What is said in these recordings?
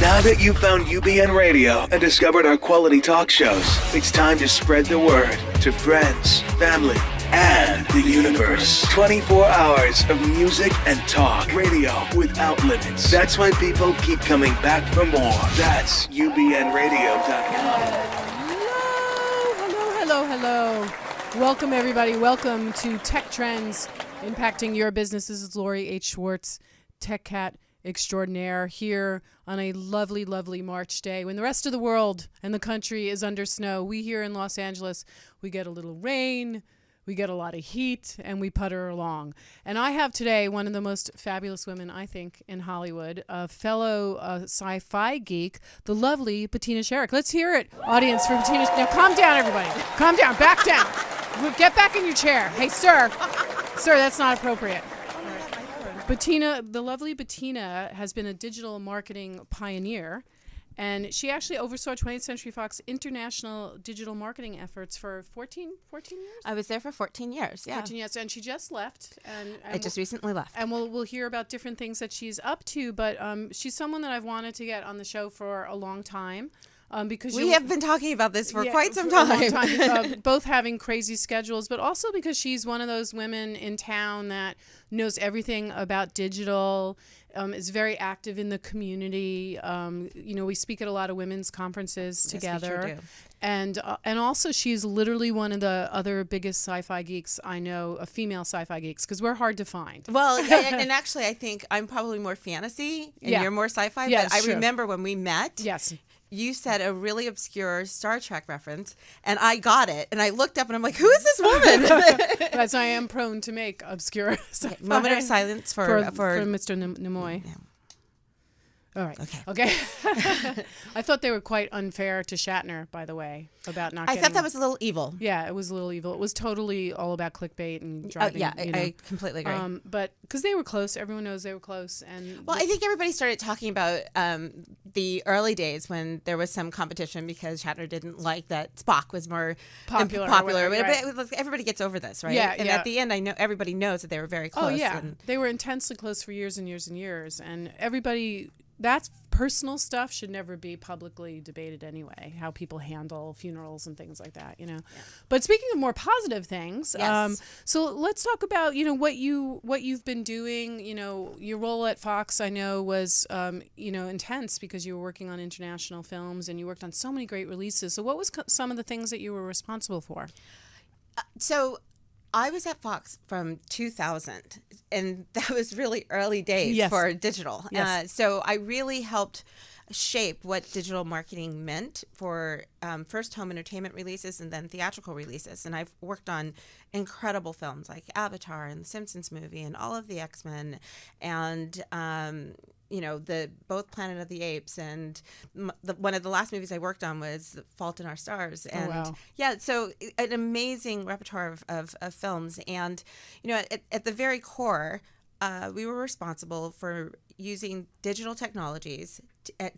Now that you've found UBN Radio and discovered our quality talk shows, it's time to spread the word to friends, family, and the universe. 24 hours of music and talk radio without limits. That's why people keep coming back for more. That's UBNradio.com. Hello. Welcome, everybody. Welcome to Tech Trends Impacting Your Business. This is Lori H. Schwartz, Tech Cat extraordinaire, here on a lovely, lovely March day when the rest of the world and the country is under snow. We here in Los Angeles, we get a little rain, we get a lot of heat, and we putter along. And I have today one of the most fabulous women, I think, in Hollywood, a fellow sci-fi geek, the lovely Bettina Sherick. Let's hear it, audience, for Bettina. Now, calm down, everybody. Calm down. Back down. Get back in your chair. Hey, sir. Sir, that's not appropriate. Bettina, the lovely Bettina, has been a digital marketing pioneer, and she actually oversaw 20th Century Fox international digital marketing efforts for 14 years? I was there for 14 years, yeah. 14 years, and she just left. And I just recently left. And we'll hear about different things that she's up to, but she's someone that I've wanted to get on the show for a long time. Because we have been talking about this for quite some time. Both having crazy schedules, but also because she's one of those women in town that knows everything about digital, is very active in the community. We speak at a lot of women's conferences together. Yes, we sure do. And also she's literally one of the other biggest sci-fi geeks I know, female sci-fi geeks, because we're hard to find. Well, and actually I think I'm probably more fantasy and you're more sci-fi, but I remember when we met. Yes. You said a really obscure Star Trek reference, and I got it. And I looked up, and I'm like, who is this woman? As I am prone to make obscure sci-fi. Moment of silence for Mr. Nimoy. Yeah. All right. Okay. I thought they were quite unfair to Shatner, by the way, about not. I thought that was a little evil. Yeah, it was a little evil. It was totally all about clickbait and driving. I completely agree. But because they were close, everyone knows they were close, and I think everybody started talking about the early days when there was some competition because Shatner didn't like that Spock was more popular. But everybody gets over this, right? Yeah. And at the end, I know everybody knows that they were very close. Oh yeah, they were intensely close for years and years and years, and everybody. That's personal stuff should never be publicly debated anyway, how people handle funerals and things like that, Yeah. But speaking of more positive things, yes. So let's talk about, what you've been doing. Your role at Fox, I know, was, intense because you were working on international films and you worked on so many great releases. So what was some of the things that you were responsible for? So I was at Fox from 2000, and that was really early days for digital. Yes. So I really helped shape what digital marketing meant for first home entertainment releases and then theatrical releases. And I've worked on incredible films like Avatar and the Simpsons movie and all of the X-Men and both Planet of the Apes, and one of the last movies I worked on was Fault in Our Stars. And so an amazing repertoire of films. And, at the very core, we were responsible for using digital technologies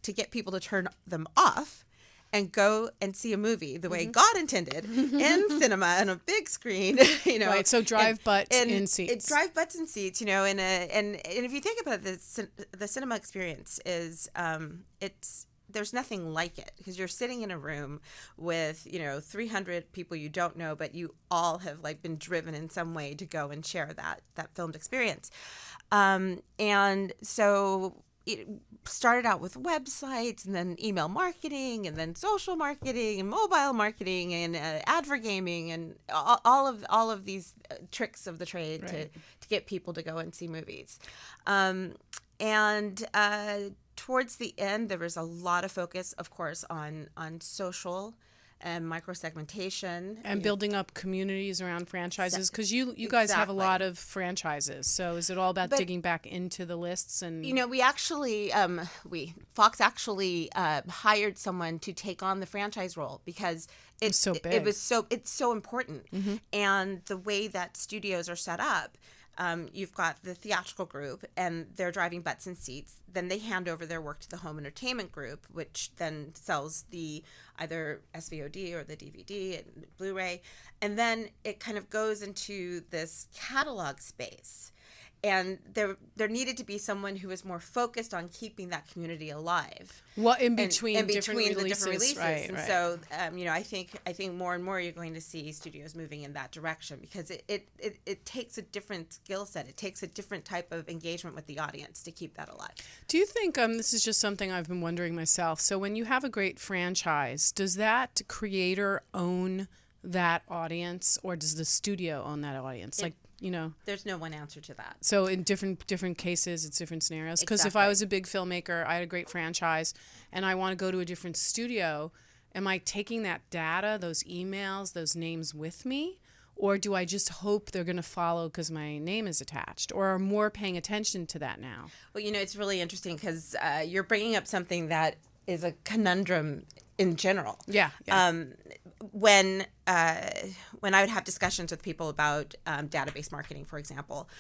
to get people to turn them off and go and see a movie the way God intended in cinema on a big screen, Right, so drive butts in seats. Drive butts in seats, and if you think about the cinema experience is there's nothing like it because you're sitting in a room with 300 people you don't know, but you all have been driven in some way to go and share that filmed experience, and so. It started out with websites and then email marketing and then social marketing and mobile marketing and advergaming and all of these tricks of the trade to get people to go and see movies. Towards the end, there was a lot of focus, of course, on social and micro-segmentation. And building up communities around franchises, because you guys have a lot of franchises. So is it all about digging back into the lists? And we actually, Fox actually hired someone to take on the franchise role because it's so big. It's so important. Mm-hmm. And the way that studios are set up, you've got the theatrical group, and they're driving butts in seats. Then they hand over their work to the home entertainment group, which then sells the either SVOD or the DVD and Blu-ray. And then it kind of goes into this catalog space. and there needed to be someone who was more focused on keeping that community alive. Well, in And between, the different releases. Right, and right. so I think more and more you're going to see studios moving in that direction, because it takes a different skill set. It takes a different type of engagement with the audience to keep that alive. Do you think, this is just something I've been wondering myself, so when you have a great franchise, does that creator own that audience, or does the studio own that audience? There's no one answer to that. So in different cases, it's different scenarios. Because if I was a big filmmaker, I had a great franchise, and I want to go to a different studio, am I taking that data, those emails, those names with me? Or do I just hope they're going to follow because my name is attached? Or are more paying attention to that now? Well, it's really interesting, because you're bringing up something that is a conundrum in general. Yeah. When I would have discussions with people about database marketing, for example,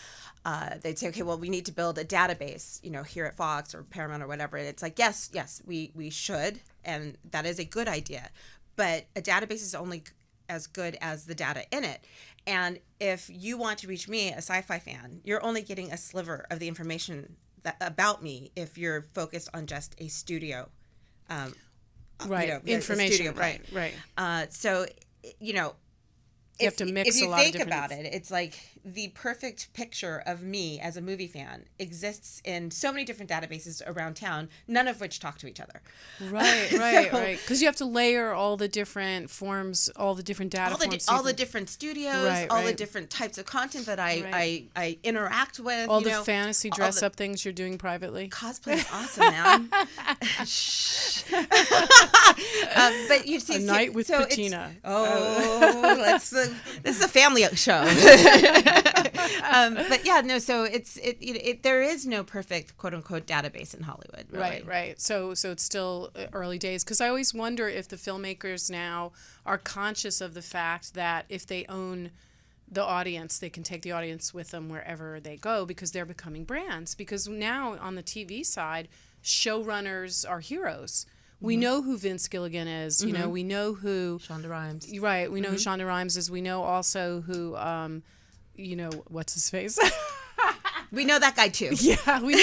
they'd say, okay, well, we need to build a database, here at Fox or Paramount or whatever. And it's like, yes, we should. And that is a good idea. But a database is only as good as the data in it. And if you want to reach me, a sci-fi fan, you're only getting a sliver of the information about me if you're focused on just a studio right. Information. Right. So, you have to mix a lot of different... If you think about it, it's like the perfect picture of me as a movie fan exists in so many different databases around town, none of which talk to each other. Right. Because you have to layer all the different forms, all the different data forms. All the different studios, all the different types of content that I interact with. All the fantasy dress-up things you're doing privately. Cosplay is awesome, man. But you see... A night with Bettina. This is a family show. But yeah, no. So there is no perfect quote unquote database in Hollywood. Really. Right. So it's still early days, because I always wonder if the filmmakers now are conscious of the fact that if they own the audience, they can take the audience with them wherever they go, because they're becoming brands. Because now on the TV side, showrunners are heroes. We know who Vince Gilligan is. We know who Shonda Rhimes. Right. We know who Shonda Rhimes is. We know also who, what's his face? We know that guy too. Yeah, we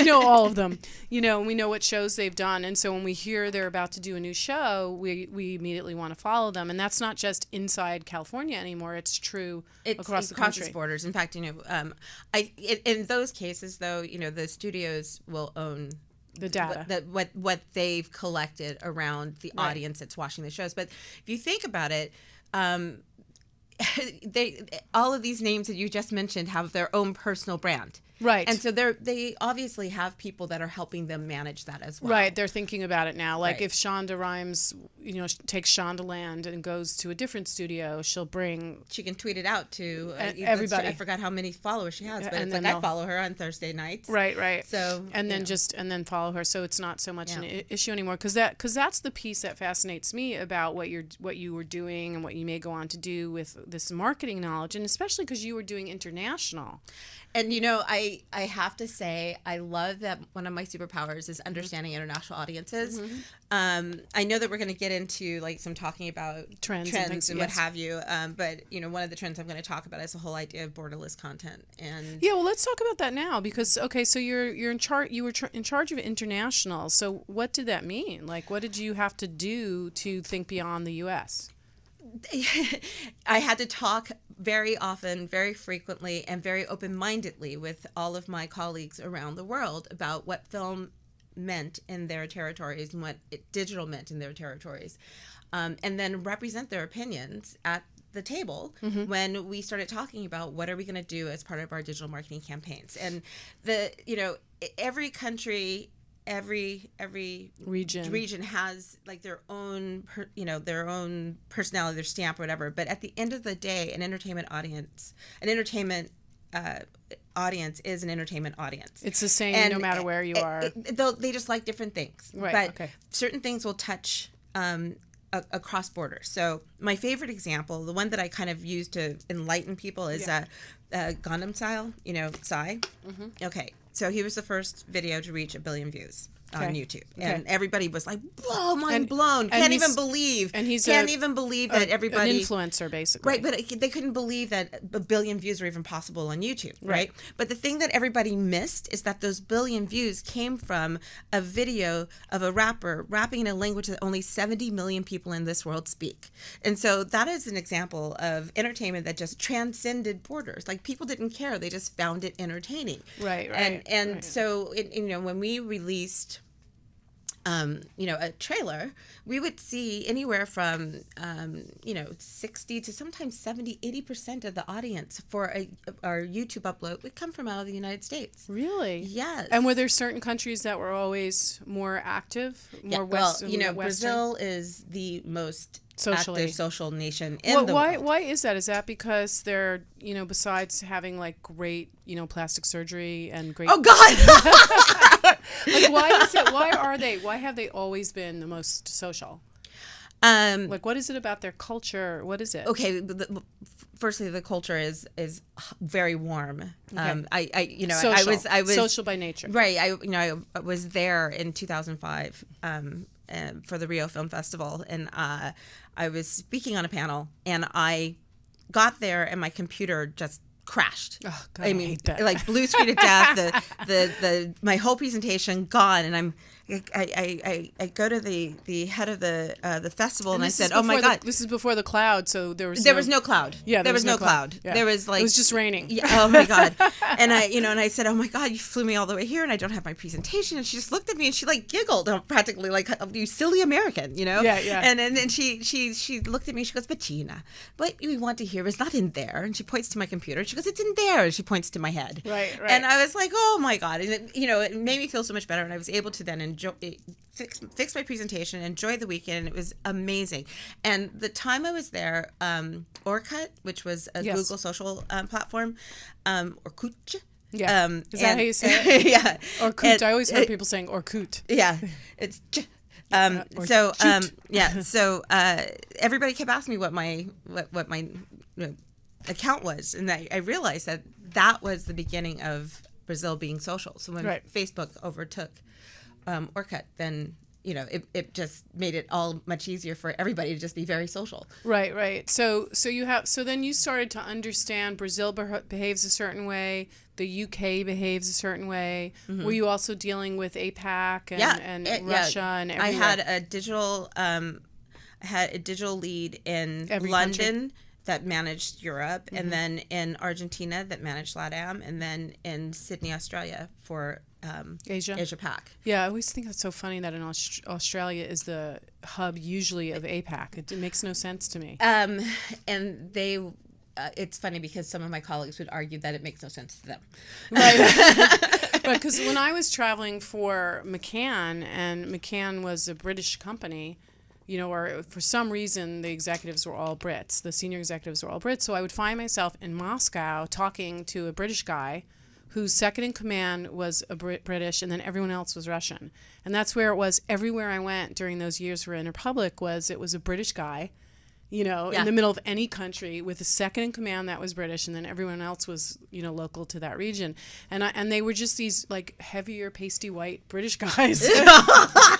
know all of them. We know what shows they've done, and so when we hear they're about to do a new show, we immediately want to follow them. And that's not just inside California anymore; it's true across the country. Across borders. In fact, in those cases, though, the studios will own the data, what they've collected around the audience that's watching the shows. But if you think about it, all of these names that you just mentioned have their own personal brand. Right. And so they obviously have people that are helping them manage that as well. Right. They're thinking about it now. Like if Shonda Rhimes, takes Shondaland and goes to a different studio, she can tweet it out to everybody. I forgot how many followers she has, but and it's like I follow her on Thursday nights. Right. So and then follow her. So it's not so much an issue anymore, because that's the piece that fascinates me about what you were doing and what you may go on to do with this marketing knowledge, and especially because you were doing international. And I have to say, I love that one of my superpowers is understanding international audiences. I know that we're going to get into some talking about trends and what have you. But one of the trends I'm going to talk about is the whole idea of borderless content. And yeah, well, let's talk about that now, because so you're in charge. You were in charge of international. So what did that mean? What did you have to do to think beyond the U.S.? I had to talk very often, very frequently, and very open-mindedly with all of my colleagues around the world about what film meant in their territories and what digital meant in their territories, and then represent their opinions at the table when we started talking about what are we going to do as part of our digital marketing campaigns. And every country, every region has their own their own personality, their stamp or whatever. But at the end of the day, an entertainment audience is an entertainment audience. It's the same no matter where you are. They just like different things. Right. But certain things will touch across borders. So my favorite example, the one that I kind of use to enlighten people, is Gundam Style, Psy. Okay. So he was the first video to reach 1 billion views. on YouTube, Okay. and everybody was like, "Whoa, mind blown! Can't even believe that everybody an influencer basically, right?" But they couldn't believe that a billion views were even possible on YouTube, right? But the thing that everybody missed is that those billion views came from a video of a rapper rapping in a language that only 70 million people in this world speak, and so that is an example of entertainment that just transcended borders. Like, people didn't care; they just found it entertaining, right? And so, when we released, a trailer, we would see anywhere from, 60 to sometimes 70, 80% of the audience for our YouTube upload would come from out of the United States. Really? Yes. And were there certain countries that were always more active, more Western? Brazil is the most socially active social nation in the world. Why is that? Is that because they're, besides having like great, plastic surgery and great... Oh, God! Like, why is it? Why have they always been the most social? Like, what is it about their culture? What is it? Okay, firstly, the culture is very warm. Okay. I was social by nature. Right. I was there in 2005 for the Rio Film Festival, and I was speaking on a panel, and I got there, and my computer just crashed. Oh, God, I hate that. Like, blue screen of death. My whole presentation gone, and I go to the head of the festival, and I said, "Oh my God, this is before the cloud." So there was no cloud. Yeah, there was no cloud. Yeah. There was it was just raining. Yeah, oh my God. And I said, "Oh my God, you flew me all the way here, and I don't have my presentation." And she just looked at me, and she like giggled, practically like, "You silly American," Yeah. And then she looked at me. She goes, "Bettina, what we want to hear is not in there." And she points to my computer. She goes, "It's in there." And she points to my head. Right. And I was like, "Oh my God!" And it made me feel so much better, and I was able to then fix my presentation, enjoy the weekend, and it was amazing. And the time I was there, Orkut, which was a Google social platform, Orkut. Yeah. Is that how you say it? Yeah. Orkut. I always heard people saying Orkut. Yeah. It's So everybody kept asking me what my account was, and I realized that was the beginning of Brazil being social. So when Facebook overtook Orkut, then it just made it all much easier for everybody to just be very social. Right. So then you started to understand Brazil behaves a certain way, the UK behaves a certain way. Mm-hmm. Were you also dealing with APAC and Russia and everywhere? I had a digital lead in London that managed Europe, mm-hmm. and then in Argentina that managed LATAM, and then in Sydney, Australia for Asia Pac. Yeah, I always think that's so funny that in Australia is the hub usually of APAC. It makes no sense to me. And they, it's funny because some of my colleagues would argue that it makes no sense to them. Right. Because when I was traveling for McCann, and McCann was a British company, or for some reason the executives were all Brits. The senior executives were all Brits. So I would find myself in Moscow talking to a British guy whose second in command was a British, and then everyone else was Russian. And that's where it was everywhere I went during those years for Interpublic. It was a British guy, in the middle of any country with a second in command that was British, and then everyone else was, local to that region. And they were just these like heavier, pasty white British guys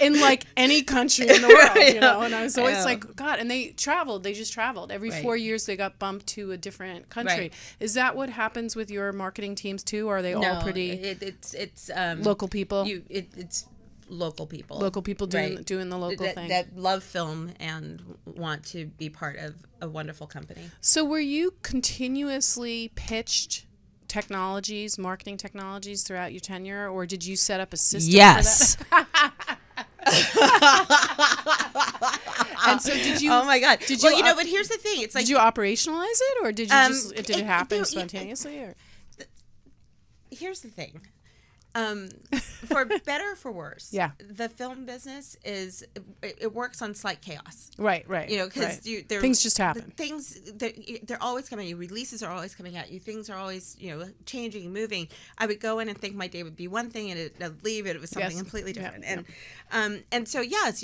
in like any country in the world, And I was always like, God, and they just traveled. Every 4 years they got bumped to a different country. Right. Is that what happens with your marketing teams too? Or are they all pretty it's local people? It's local people. Local people doing the local thing. That love film and want to be part of a wonderful company. So were you continuously pitched marketing technologies throughout your tenure, or did you set up a system for that? And so did you... Oh my God. But here's the thing. It's like... Did you operationalize it, or did you did it happen spontaneously? Or? Here's the thing. For better or for worse, the film business it works on slight chaos. Right. Because things just happen. They're always coming. You releases are always coming at you. Things are always changing, moving. I would go in and think my day would be one thing, and I'd leave it was something completely different. And so yes,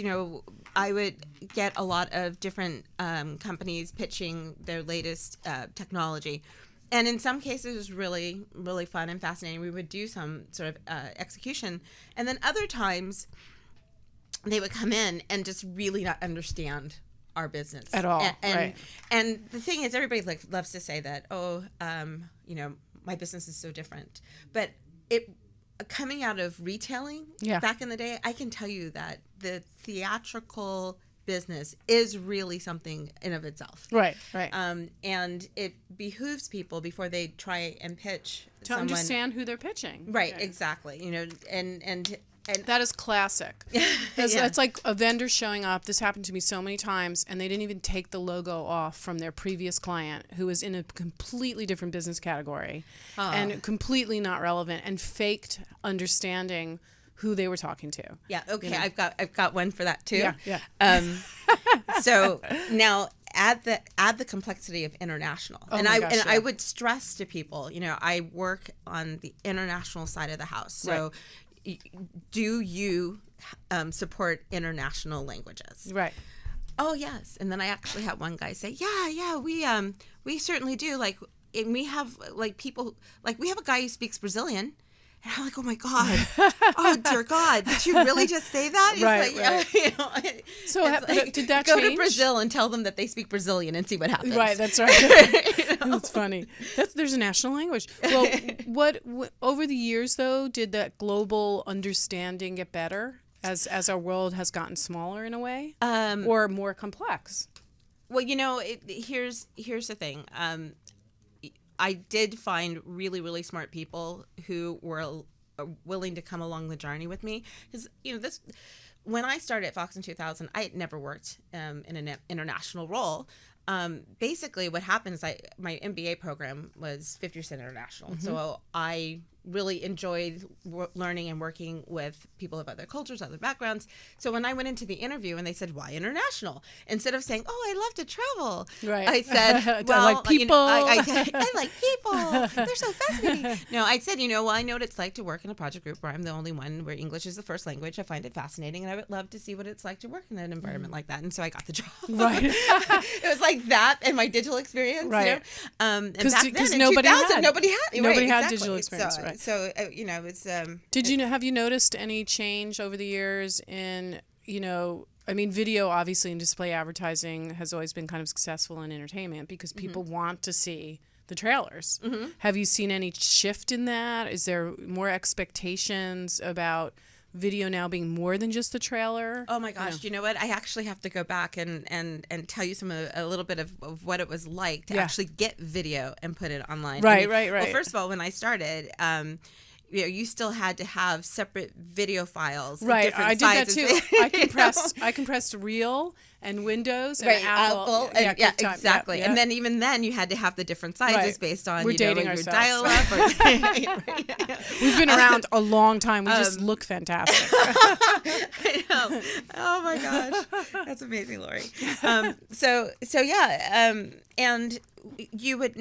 I would get a lot of different companies pitching their latest technology. And in some cases, it was really, really fun and fascinating. We would do some sort of execution. And then other times, they would come in and just really not understand our business at all. And the thing is, everybody loves to say that, my business is so different. But coming out of retailing back in the day, I can tell you that the theatrical business is really something in of itself. Right. And it behooves people before they try and pitch to understand who they're pitching. Right, exactly. And that is classic. That's like a vendor showing up. This happened to me so many times, and they didn't even take the logo off from their previous client, who was in a completely different business category and completely not relevant, and faked understanding who they were talking to. Yeah. Okay. I've got one for that too. Yeah. So now add the complexity of international, I would stress to people, I work on the international side of the house. So, do you support international languages? Right. Oh yes. And then I actually had one guy say, yeah, we certainly do. Like, and we have people, we have a guy who speaks Brazilian. And I'm like, oh my God, oh dear God, did you really just say that? Right. So did that go change? to Brazil and tell them that they speak Brazilian and see what happens. Right, that's right. That's funny. There's a national language. Well, what over the years though, did that global understanding get better as our world has gotten smaller in a way, or more complex? Well, here's the thing. I did find really, really smart people who were willing to come along the journey with me. Because, when I started at Fox in 2000, I had never worked in an international role. Basically, what happened is my MBA program was 50% international. Mm-hmm. So I really enjoyed learning and working with people of other cultures, other backgrounds. So when I went into the interview and they said, why international? Instead of saying, oh, I love to travel. Right. I said, well, I like people. I like people. They're so fascinating. No, I said, I know what it's like to work in a project group where I'm the only one where English is the first language. I find it fascinating, and I would love to see what it's like to work in an environment like that. And so I got the job. Right. It was like that and my digital experience. Right. And back then in nobody 2000, had. nobody had Had digital experience. Right. So it's. Have you noticed any change over the years in video obviously in display advertising has always been kind of successful in entertainment because people want to see the trailers. Mm-hmm. Have you seen any shift in that? Is there more expectations about video now being more than just the trailer? Oh my gosh, you know what? I actually have to go back and tell you a little bit of what it was like to actually get video and put it online. Right. Well, first of all, when I started, you still had to have separate video files. Right, I did sizes. that too. I compressed Reel and Windows and Apple. Exactly. Yeah. And then even then, you had to have the different sizes based on your ourselves. dial-up. We've been around a long time. We just look fantastic. I know. Oh my gosh, that's amazing, Lori. And you would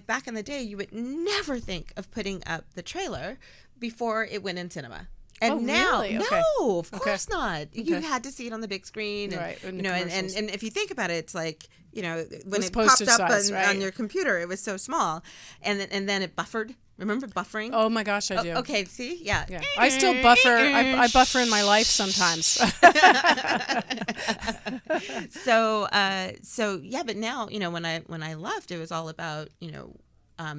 back in the day, you would never think of putting up the trailer before it went in cinema. And now, really? Okay. No, of course not. Okay. You had to see it on the big screen, and, right. and if you think about it, it's like when it popped up on your computer, it was so small, and then it buffered. Remember buffering? Oh my gosh, I do. Okay, see, yeah. I still buffer. I buffer in my life sometimes. But now when I left, it was all about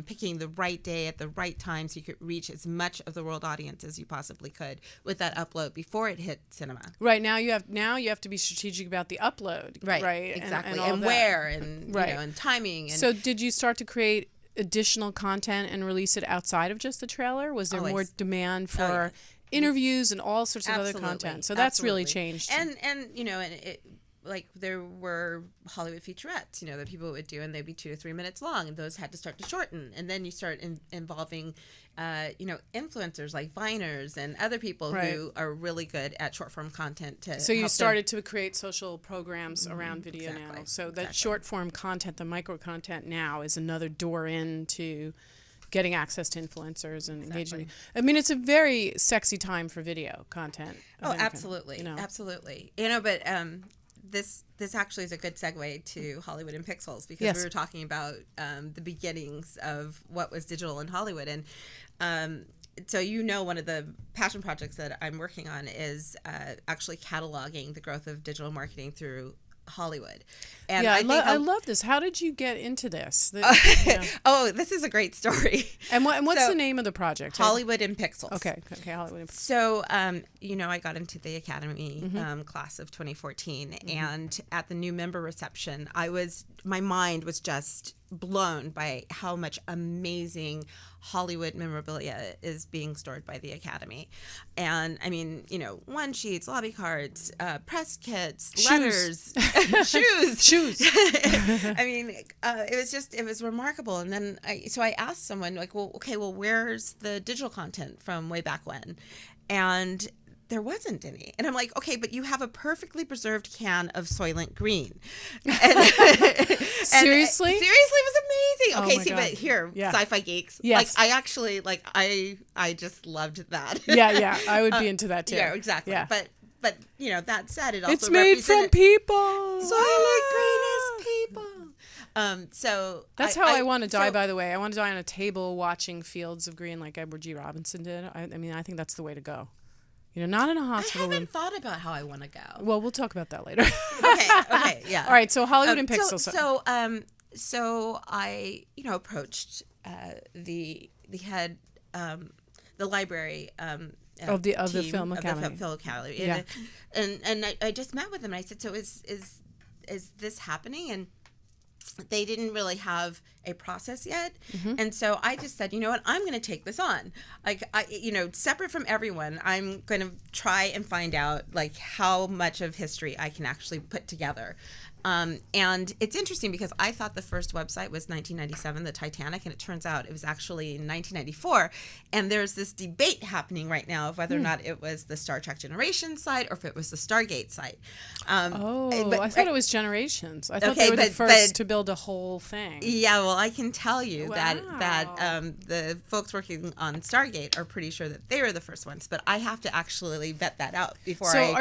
picking the right day at the right time so you could reach as much of the world audience as you possibly could with that upload before it hit cinema. Right, now you have to be strategic about the upload. Right. Exactly. And where and and timing. And so did you start to create additional content and release it outside of just the trailer? Was there more demand for interviews and all sorts of other content? So that's really changed. And it, there were Hollywood featurettes, that people would do, and they'd be 2 to 3 minutes long, and those had to start to shorten. And then you start involving, influencers like Viners and other people who are really good at short form content. So you started to create social programs around video now. So that short form content, the micro content now, is another door into getting access to influencers and engaging. I mean, it's a very sexy time for video content. Oh, absolutely, absolutely. But this actually is a good segue to Hollywood in Pixels, because Yes. we were talking about the beginnings of what was digital in Hollywood. And so, one of the passion projects that I'm working on is actually cataloging the growth of digital marketing through Hollywood. And Yeah, I think love this. How did you get into this? Oh, this is a great story. And what's So, the name of the project? Hollywood in Pixels. Okay, Hollywood in Pixels. So, I got into the Academy class of 2014, and at the new member reception, my mind was just blown by how much amazing Hollywood memorabilia is being stored by the Academy. And I mean, one sheets, lobby cards, press kits, letters, shoes. I mean, it was remarkable. And then I asked someone, like, well, where's the digital content from way back when? And there wasn't any. And I'm like, okay, but you have a perfectly preserved can of Soylent Green. Seriously? Seriously, it was amazing. Oh Okay, my see, God. but here, Yeah. Sci-Fi Geeks. Yes. Like, I actually, I just loved that. Yeah, I would be into that too. Yeah, exactly. Yeah. But that said, it also It's made from represented- people. Soylent Green is people. So That's how I want to die, by the way. I want to die on a table watching Fields of Green like Edward G. Robinson did. I mean, I think that's the way to go. Not in a I hospital room. haven't thought about how I want to go. Well, we'll talk about that later. Okay, yeah. All right, so Hollywood in Pixels. So I, approached the head, the library Of the team Film of Academy. the Film Academy, Yeah. and I just met with them. And I said, so is this happening? And they didn't really have a process yet. And so I just said, you know what, I'm going to take this on. Like, separate from everyone, I'm going to try and find out like how much of history I can actually put together. And it's interesting because I thought the first website was 1997, the Titanic, and it turns out it was actually in 1994. And there's this debate happening right now of whether or not it was the Star Trek Generations site or if it was the Stargate site. I thought it was Generations. I thought they were the first to build a whole thing. Yeah, well, I can tell you that Wow. the folks working on Stargate are pretty sure that they were the first ones, but I have to actually vet that out before I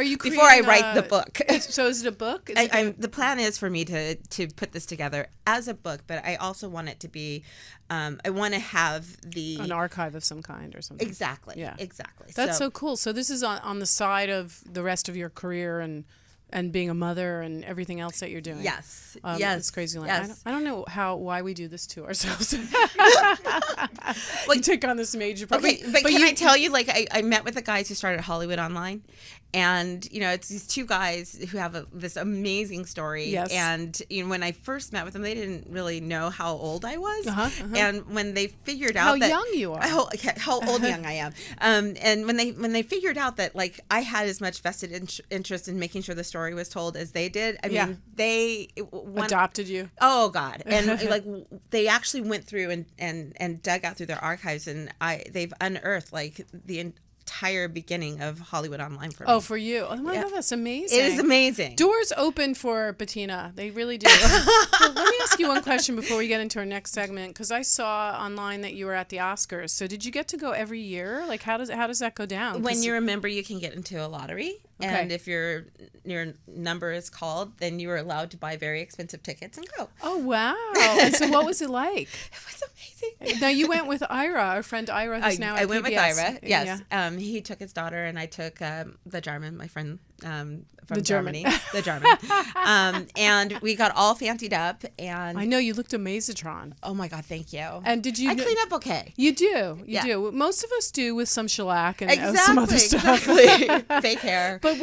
write the book. So is it a book? The plan is for me to put this together as a book, but I also want it to be, I want to have an archive of some kind or something. Exactly. Yeah. Exactly. That's so cool. So this is on the side of the rest of your career and being a mother and everything else that you're doing. Yes. It's crazy. Yes. I don't know why we do this to ourselves. Well, you take on this major problem. Okay, but can I tell you, like, I met with the guys who started Hollywood Online, and it's these two guys who have this amazing story. Yes. And when I first met with them, they didn't really know how old I was. And when they figured out how young you are, how old young I am, and when they figured out that like I had as much vested interest in making sure the story was told as they did, I mean, they adopted you. Oh God! And like they actually went through and dug out through their archives, and they've unearthed like the entire beginning of Hollywood Online for me. Oh, for you! Oh my God, that's amazing! It is amazing. Doors open for Bettina. They really do. Well, let me ask you one question before we get into our next segment, because I saw online that you were at the Oscars. So did you get to go every year? Like, how does that go down? When you're a member, you can get into a lottery. Okay. And if your number is called, then you are allowed to buy very expensive tickets and go. Oh, wow. And so what was it like? It was amazing. Now, you went with Ira, our friend Ira, who's now at I went PBS. with Ira, yes. Yeah. He took his daughter, and I took the German, my friend from The German. Germany. The German. And we got all fancied up. And I know, you looked amazing. oh, my God, thank you. And did you... I clean up okay. You do. You Yeah. do. Most of us do with some shellac and Exactly, some other stuff. exactly. Fake hair. But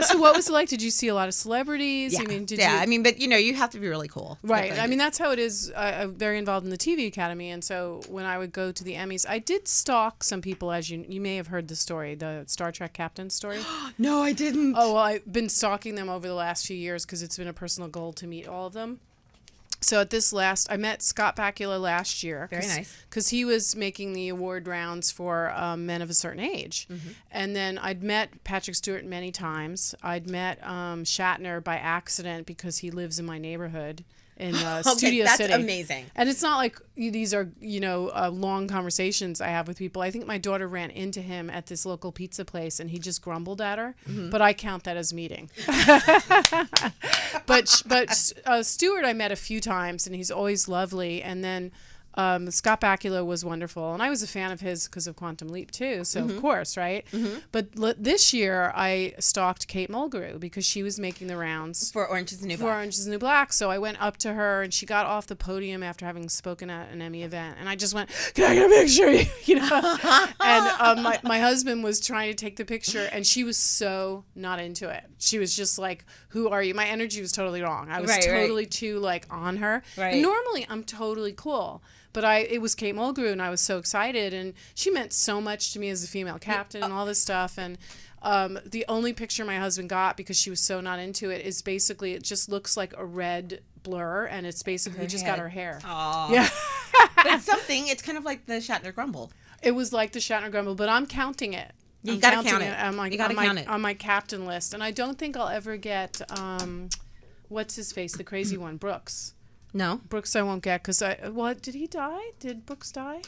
so what was it like? Did you see a lot of celebrities? Yeah, I mean, but you have to be really cool. Right. I mean, that's how it is. I'm very involved in the TV Academy, and so when I would go to the Emmys, I did stalk some people, as you may have heard the story, the Star Trek captain story. No, I didn't. Oh, well, I've been stalking them over the last few years because it's been a personal goal to meet all of them. So at this I met Scott Bakula last year. Very nice. Because he was making the award rounds for men of a certain age. Mm-hmm. And then I'd met Patrick Stewart many times. I'd met Shatner by accident because he lives in my neighborhood. Studio that's City. amazing. And it's not like these are, long conversations I have with people. I think my daughter ran into him at this local pizza place and he just grumbled at her, but I count that as meeting. But Stuart I met a few times and he's always lovely. And then Scott Bakula was wonderful, and I was a fan of his because of Quantum Leap too. So of course, right? But this year I stalked Kate Mulgrew because she was making the rounds For Orange is the New for Black. Orange is the New Black. So I went up to her, and she got off the podium after having spoken at an Emmy event, and I just went, "Can I get a picture?" And my husband was trying to take the picture, and she was so not into it. She was just like, "Who are you?" My energy was totally wrong. I was totally too like on her. Right. And normally I'm totally cool. But it was Kate Mulgrew, and I was so excited, and she meant so much to me as a female captain and all this stuff. And the only picture my husband got, because she was so not into it, is basically it just looks like a red blur, and it's basically just got her hair. Aww. Yeah. But it's kind of like the Shatner grumble. It was like the Shatner grumble, but I'm counting it. You I'm gotta counting count it. You gotta count it. On my captain list. And I don't think I'll ever get, what's his face, the crazy one, Brooks. No. Brooks I won't get because did he die? Did Brooks die?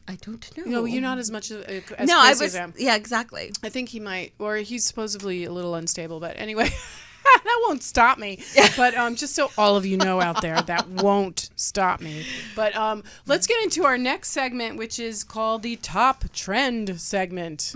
I don't know. No, you're not as much as No, crazy I as was. I am. Yeah, exactly. I think he might, or he's supposedly a little unstable. But anyway, that won't stop me. But just so all of you know out there, that won't stop me. But let's get into our next segment, which is called the Top Trend segment.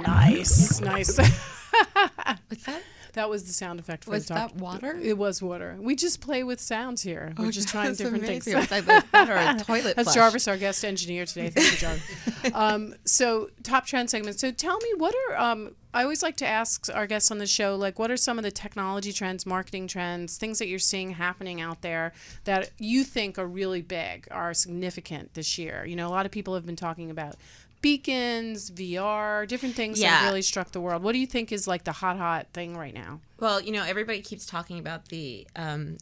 Nice. What's that? That was the sound effect for Was the top. that water? It was water. We just play with sounds here. We're just trying different things. It was like water or toilet That's flush. Jarvis, our guest engineer today. Thank you, Jarvis. So, top trend segments. So, tell me, what are I always like to ask our guests on the show, like, what are some of the technology trends, marketing trends, things that you're seeing happening out there that you think are really big, are significant this year? A lot of people have been talking about beacons, VR, different things that have really struck the world. What do you think is like the hot thing right now? Well, everybody keeps talking about the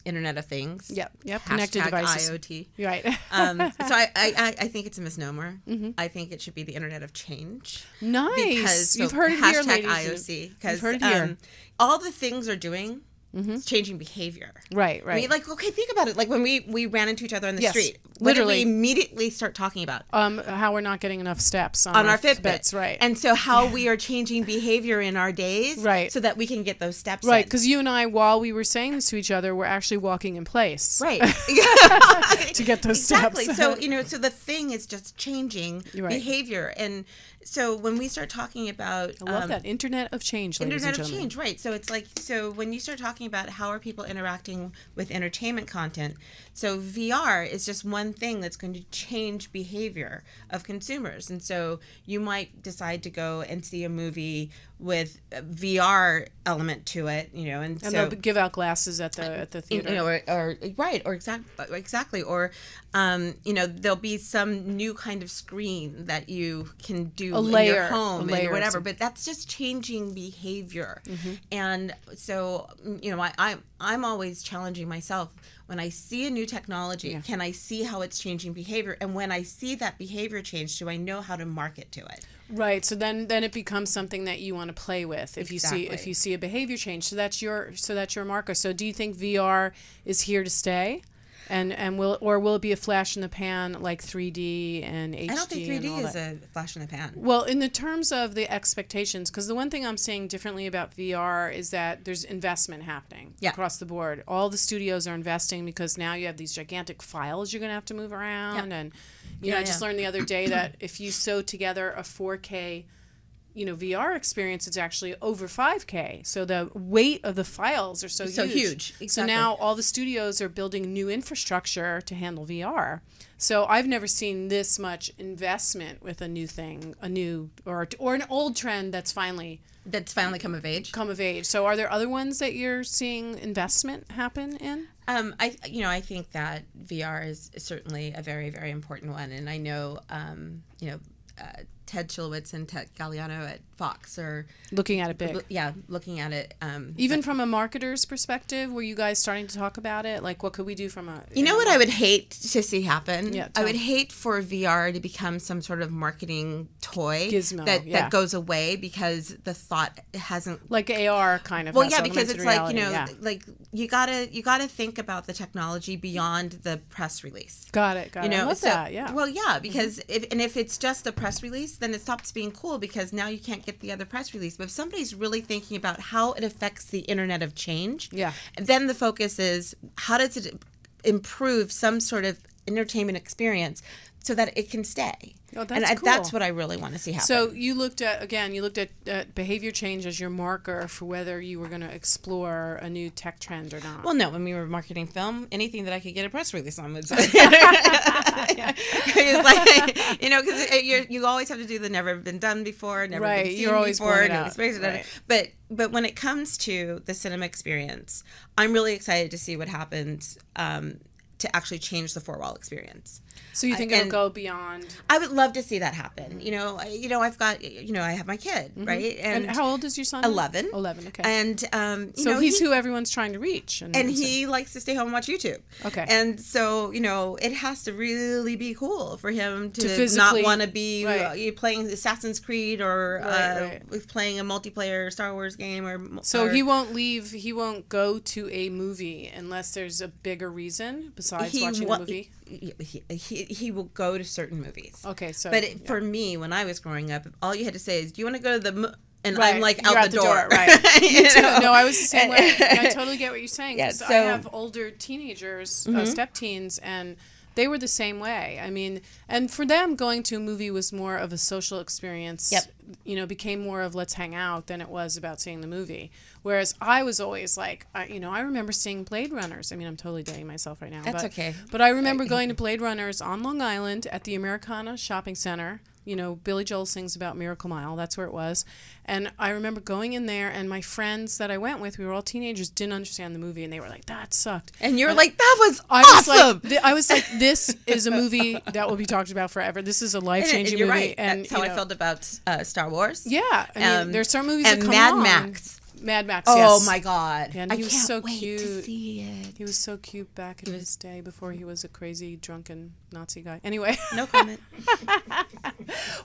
Internet of Things. Yep. Connected devices. IoT. Right. So I think it's a misnomer. I think it should be the Internet of Change. Nice. You've heard it here, ladies. IOC. Because heard it here. all the things are doing is changing behavior. Right. I mean, think about it. Like when we ran into each other on the street. Literally. What did we immediately start talking about? How we're not getting enough steps on our Fitbits. Right. And so how we are changing behavior in our days. Right. So that we can get those steps Right. in. Because you and I, while we were saying this to each other, we're actually walking in place. Right. To get those exactly. steps. So, so the thing is just changing behavior. And so when we start talking about... I love that. Internet of Change, ladies and Internet of gentlemen. Change, right. So it's like, when you start talking about how are people interacting with entertainment content, so VR is just one thing that's going to change behavior of consumers. And so you might decide to go and see a movie with a VR element to it, and so they'll give out glasses at the theater. Exactly. Or, there'll be some new kind of screen that you can do in your home and whatever. But that's just changing behavior. And so, I'm always challenging myself. When I see a new technology, can I see how it's changing behavior? And when I see that behavior change, do I know how to market to it? Right. So then it becomes something that you want to play with if you see a behavior change. So that's your marker. So do you think VR is here to stay? And will it be a flash in the pan like 3D and HD? I don't think 3D is a flash in the pan. Well, in the terms of the expectations, because the one thing I'm saying differently about VR is that there's investment happening across the board. All the studios are investing because now you have these gigantic files you're going to have to move around. And I just learned the other day that if you sew together a 4K VR experience, it's actually over 5K. So the weight of the files are so huge. Exactly. So now all the studios are building new infrastructure to handle VR. So I've never seen this much investment with a new thing, or an old trend that's finally come of age. So are there other ones that you're seeing investment happen in? I think that VR is certainly a very, very important one, and I know Ted Chilowitz and Ted Galliano at Fox are looking at it big. Looking at it. Even from a marketer's perspective, were you guys starting to talk about it? Like, what could we do from a... You know what I would hate to see happen? Yeah, I would hate for VR to become some sort of marketing toy gizmo that goes away because the thought hasn't... Like AR kind of. Well, yeah, because it's like, like you gotta think about the technology beyond the press release. Got it. You know, I love that, yeah. Well, yeah, because if it's just a press release, then it stops being cool because now you can't get the other press release. But if somebody's really thinking about how it affects the Internet of Change, then the focus is how does it improve some sort of entertainment experience so that it can stay. Oh, that's cool. That's what I really want to see happen. So you looked at behavior change as your marker for whether you were going to explore a new tech trend or not. Well, no, when we were marketing film, anything that I could get a press release on was because you always have to do the never been done before, never been seen You're always before, no experience. But when it comes to the cinema experience, I'm really excited to see what happens to actually change the four-wall experience. So you think it'll go beyond? I would love to see that happen. I've got, I have my kid, right? And how old is your son? 11. 11, okay. And, so he's who everyone's trying to reach. And he likes to stay home and watch YouTube. Okay. And so, it has to really be really for him to physically not want to be playing Assassin's Creed or playing a multiplayer Star Wars game. So he won't go to a movie unless there's a bigger reason besides watching the movie? He will go to certain movies. Okay, so for me, when I was growing up, all you had to say is, "Do you want to go to the?" And right. I'm like You're out the door. Right. Me too. No, I was the same way. And I totally get what you're saying. Yeah, I have older teenagers, step-teens, and they were the same way. I mean, and for them, going to a movie was more of a social experience. Yep. Became more of let's hang out than it was about seeing the movie. Whereas I was always like, I remember seeing Blade Runners. I mean, I'm totally dating myself right now. That's okay. But I remember going to Blade Runners on Long Island at the Americana Shopping Center. Billy Joel sings about Miracle Mile. That's where it was. And I remember going in there, and my friends that I went with, we were all teenagers, didn't understand the movie, and they were like, that sucked. And you were like, that was awesome! I was like, this is a movie that will be talked about forever. This is a life-changing movie. Right. And that's how I felt about Star Wars. Yeah. I mean, there's some movies that come Mad along. Mad Max, yes. Oh my God! And he was so cute. To see it. He was so cute back in his day before he was a crazy drunken Nazi guy. Anyway, no comment.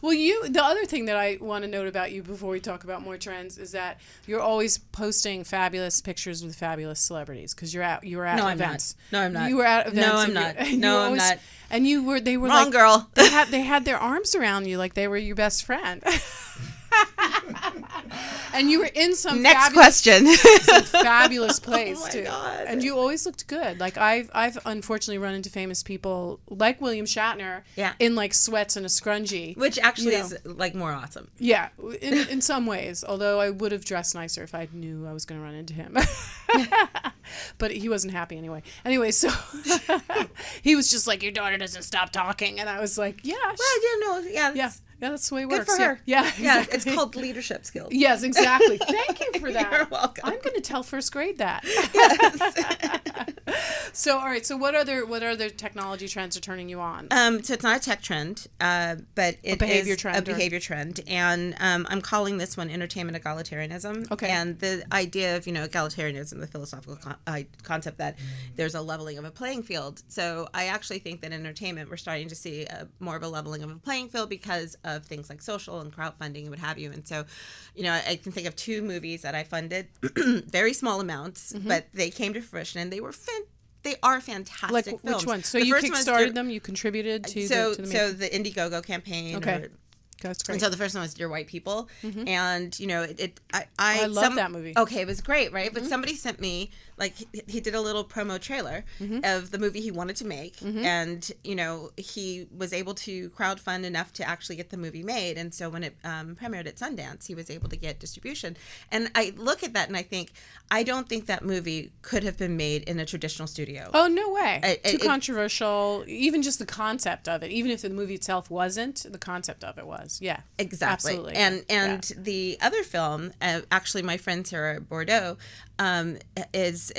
Well, the other thing that I want to note about you before we talk about more trends is that you're always posting fabulous pictures with fabulous celebrities because you were at events. No, I'm not. You were at events. No, I'm not. No, I'm not. And they were wrong, like, girl. they had their arms around you like they were your best friend. And you were in some fabulous place oh too. God. And you always looked good. Like I've unfortunately run into famous people like William Shatner in like sweats and a scrunchie, which actually is like more awesome. Yeah, in some ways. Although I would have dressed nicer if I knew I was going to run into him. But he wasn't happy anyway. Anyway, so he was just like, your daughter doesn't stop talking, and I was like, yeah. Well, yeah. Yeah, that's the way it works. Good for her. Yeah, exactly. It's called leadership skills. Yes, exactly. Thank you for that. You're welcome. I'm going to tell first grade that. Yes. So, all right. So, what other technology trends are turning you on? So it's not a tech trend, but it is trend, a behavior trend, and I'm calling this one entertainment egalitarianism. Okay. And the idea of egalitarianism, the philosophical concept that there's a leveling of a playing field. So I actually think that in entertainment we're starting to see more of a leveling of a playing field because of things like social and crowdfunding and what have you. And so, I can think of 2 movies that I funded, very small amounts, but they came to fruition and they are fantastic like films. Which ones? So you kickstarted them, you contributed to the Indiegogo campaign. Okay. That's great. And so the first one was Dear White People, and I love that movie. Okay, it was great, right? But somebody sent me he did a little promo trailer of the movie he wanted to make, and he was able to crowdfund enough to actually get the movie made, and so when it premiered at Sundance, he was able to get distribution. And I look at that and I think, I don't think that movie could have been made in a traditional studio. Oh, no way. Too controversial. Even just the concept of it, even if the movie itself wasn't, the concept of it was. Yeah, exactly. Absolutely. And the other film, actually, my friends here at Bordeaux, is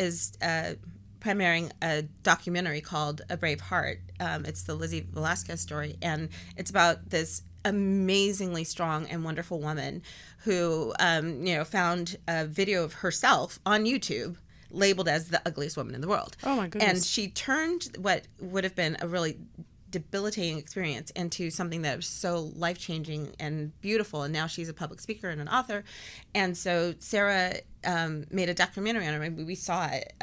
premiering a documentary called A Brave Heart. It's the Lizzie Velasquez story, and it's about this amazingly strong and wonderful woman who, found a video of herself on YouTube labeled as the ugliest woman in the world. Oh my goodness. And she turned what would have been a really debilitating experience into something that was so life-changing and beautiful, and now she's a public speaker and an author. And so Sarah made a documentary on her. We saw it,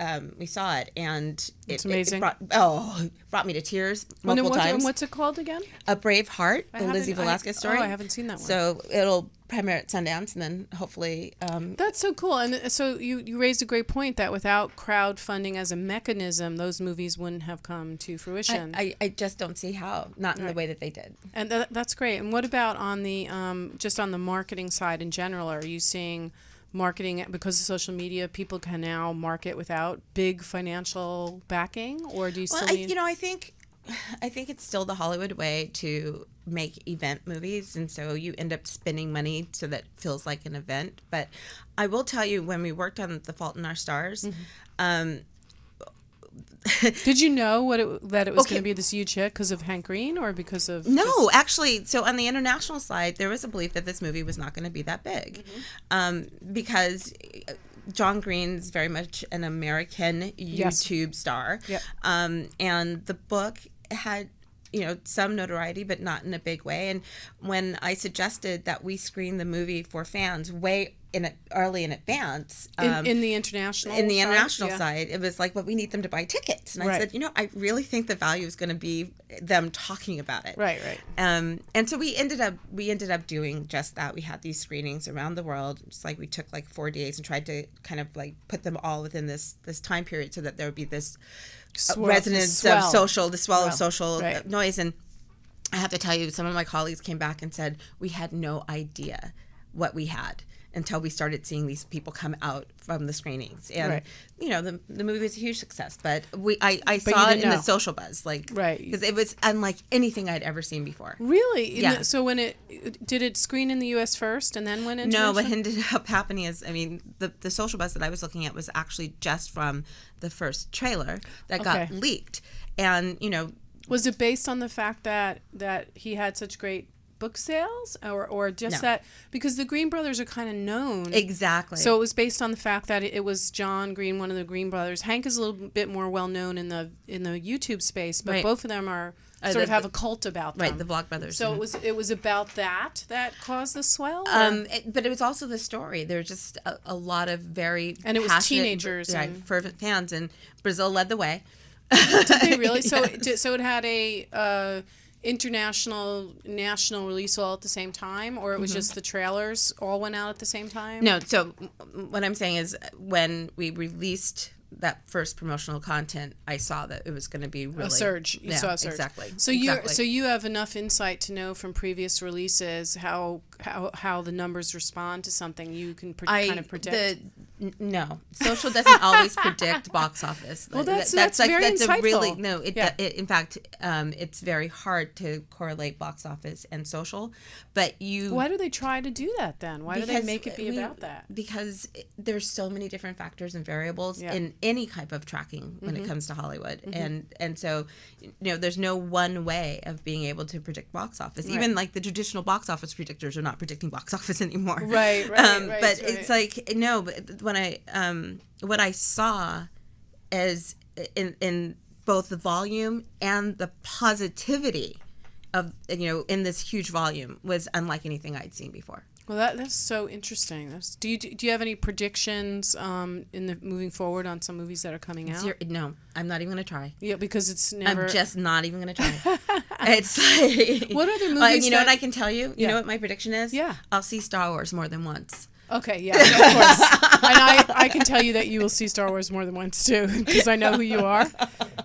and it's amazing. It brought me to tears multiple times. And what's it called again? A Brave Heart, the Lizzie Velasquez story. Oh, I haven't seen that one. So it'll premiere at Sundance, and then hopefully that's so cool. And so you raised a great point that without crowdfunding as a mechanism, those movies wouldn't have come to fruition. I just don't see how, not in the way that they did. And that's great. And what about on the just on the marketing side in general? Are you seeing marketing because of social media, people can now market without big financial backing, or do you still need... I think it's still the Hollywood way to make event movies, and so you end up spending money so that it feels like an event. But I will tell you, when we worked on The Fault in Our Stars, did you know that it was going to be this huge hit because of Hank Green, or because of... No, actually, so on the international side, there was a belief that this movie was not going to be that big, because John Green's very much an American YouTube star, and the book had some notoriety, but not in a big way. And when I suggested that we screen the movie for fans early in advance, in the international side, it was like, but we need them to buy tickets. And I said, I really think the value is going to be them talking about it. Right. And so we ended up doing just that. We had these screenings around the world. It's like we took like 4 days and tried to kind of like put them all within this time period, so that there would be this resonance of social, the swell of social noise. And I have to tell you, some of my colleagues came back and said, we had no idea what we had until we started seeing these people come out from the screenings. And the movie was a huge success, but I saw it in the social buzz, because it was unlike anything I'd ever seen before. Really? Yeah. So did it screen in the U.S. first and then went international? No, what ended up happening is, the social buzz that I was looking at was actually just from the first trailer that got leaked. And, was it based on the fact that he had such great book sales, or just that because the Green brothers are kind of known? Exactly. So it was based on the fact that it was John Green, one of the Green brothers. Hank is a little bit more well known in the YouTube space, but both of them are sort of have a cult about them. Right, the Blockbusters. So it was about that caused the swell. But it was also the story. There were just a lot of very and it was teenagers and fervent fans, and Brazil led the way. Did they really? So it had a international, national release all at the same time, or it was just the trailers all went out at the same time? No. So what I'm saying is, when we released that first promotional content, I saw that it was going to be really a surge. You saw a surge. Exactly. So you have enough insight to know from previous releases how the numbers respond to something. You can kind of predict. No, social doesn't always predict box office. Well, that's very insightful. In fact, it's very hard to correlate box office and social. But why do they try to do that then? Why do they make it be about that? Because there's so many different factors and variables in any type of tracking when it comes to Hollywood, and so there's no one way of being able to predict box office. Even like the traditional box office predictors are not predicting box office anymore. Right. But it's like no. But when what I saw is in both the volume and the positivity of in this huge volume was unlike anything I'd seen before. Well, that's so interesting. Do you have any predictions moving forward on some movies that are coming out? No, I'm not even going to try. Yeah, because it's never... I'm just not even going to try. It's like... What other movies what I can tell you? You know what my prediction is? Yeah. I'll see Star Wars more than once. Okay, yeah, of course. And I can tell you that you will see Star Wars more than once, too, because I know who you are.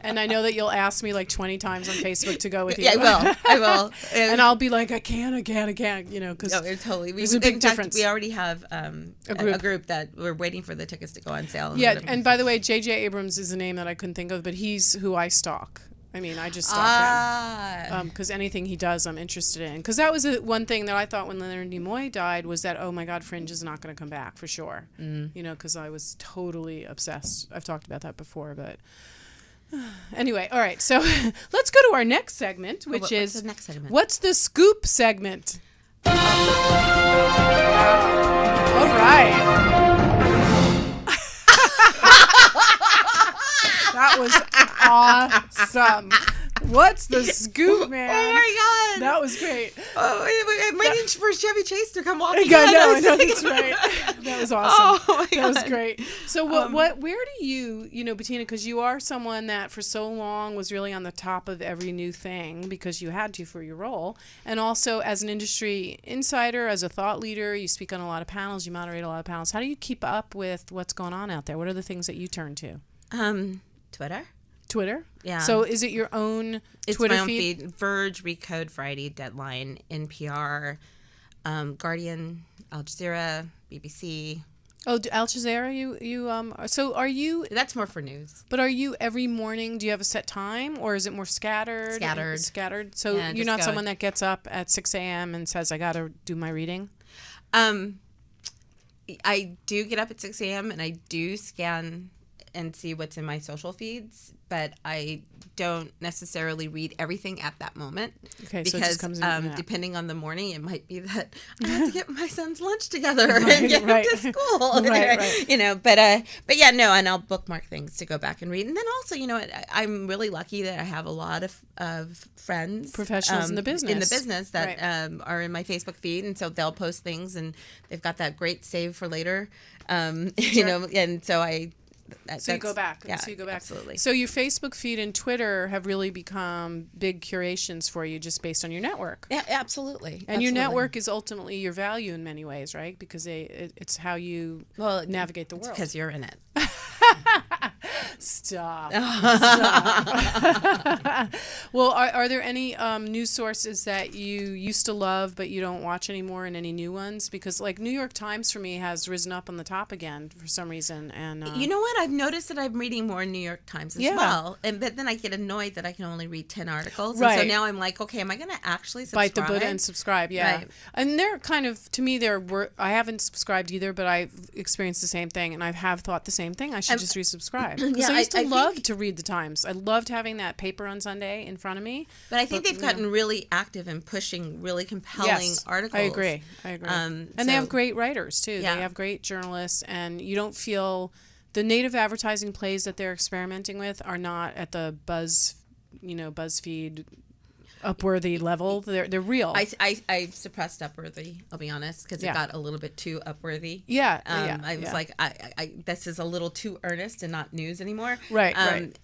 And I know that you'll ask me like 20 times on Facebook to go with you. Yeah, I will. And I'll be like, I can't, because totally. There's a big difference. We already have a group that we're waiting for the tickets to go on sale. Yeah, and by the way, J.J. Abrams is a name that I couldn't think of, but he's who I stalk. I just stalk him because anything he does, I'm interested in. Because that was one thing that I thought when Leonard Nimoy died was that, oh my God, Fringe is not going to come back for sure. Because I was totally obsessed. I've talked about that before, but Anyway, all right. So let's go to our next segment, which what's is the next segment? What's the Scoop segment? All right. That was awesome. What's the scoop, man? Oh my God. That was great. Oh, I'm waiting for Chevy Chase to come walking. I know, that's right. That was awesome. Oh my God. That was great. So where do you know, Bettina, because you are someone that for so long was really on the top of every new thing because you had to for your role. And also as an industry insider, as a thought leader, you speak on a lot of panels, you moderate a lot of panels. How do you keep up with what's going on out there? What are the things that you turn to? Twitter. Yeah. So is it your own It's Twitter my own feed? Verge, Recode Friday, Deadline, NPR, Guardian, Al Jazeera, BBC. Oh, Al Jazeera, so are you, That's more for news. but are you every morning, do you have a set time or is it more scattered? Scattered. So Yeah, you're just not go. someone that gets up at 6 a.m. and says, I got to do my reading? I do get up at 6 a.m. and I do scan and see what's in my social feeds, but I don't necessarily read everything at that moment. Okay, so it because just comes in and out. depending on the morning, it might be that I have to get my son's lunch together and get right. him to school. Right. You know, but yeah, no, and I'll bookmark things to go back and read. And then also, you know, I'm really lucky that I have a lot of friends, Professionals in the business. that are in my Facebook feed, and so they'll post things, and they've got that great save for later. You know, and so So you go back. Yeah, So you go back. absolutely. So your Facebook feed and Twitter have really become big curations for you just based on your network. Yeah, absolutely. And your network is ultimately your value in many ways, right? Because it's how you navigate the world. Because you're in it. Stop. Well, are there any news sources that you used to love but you don't watch anymore, and any new ones? Because like New York Times for me has risen up on the top again for some reason. And you know what? I've noticed that I'm reading more New York Times as well. But then I get annoyed that I can only read 10 articles. Right. And so now I'm like, okay, am I going to actually subscribe? Bite the Buddha and subscribe, yeah. Right. And they're kind of, to me, I haven't subscribed either, but I've experienced the same thing, and I have thought the same thing. I should just resubscribe. Because I used to love to read the Times. I loved having that paper on Sunday in front of me. But I think they've gotten really active in pushing really compelling articles. I agree. And they have great writers, too. Yeah. They have great journalists, and you don't feel the native advertising plays that they're experimenting with are not at the BuzzFeed Upworthy level. They're real. I suppressed Upworthy, I'll be honest, because it got a little bit too Upworthy. I was like, I this is a little too earnest and not news anymore. Right.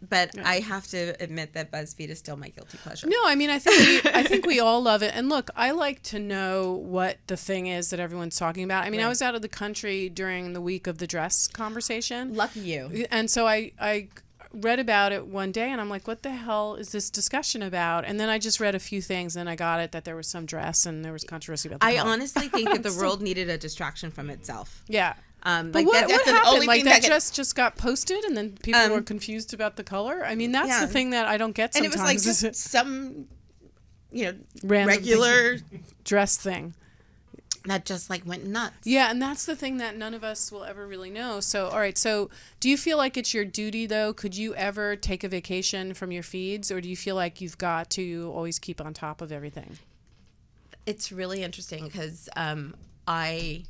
But I have to admit that BuzzFeed is still my guilty pleasure. No, I mean, I think we all love it. And look, I like to know what the thing is that everyone's talking about. I mean, I was out of the country during the week of the dress conversation. Lucky you. And so I read about it one day, and I'm like, what the hell is this discussion about? And then I just read a few things, and I got it that there was some dress and there was controversy about the I color. honestly think that the world needed a distraction from itself. Yeah. But what that's the happened? only Like thing that that dress just got posted, and then people were confused about the color. I mean, that's the thing that I don't get sometimes. And it was like just some, Random regular dress thing that just like went nuts. Yeah, and that's the thing that none of us will ever really know. So, all right. So, do you feel like it's your duty, though? Could you ever take a vacation from your feeds, or do you feel like you've got to always keep on top of everything? It's really interesting because I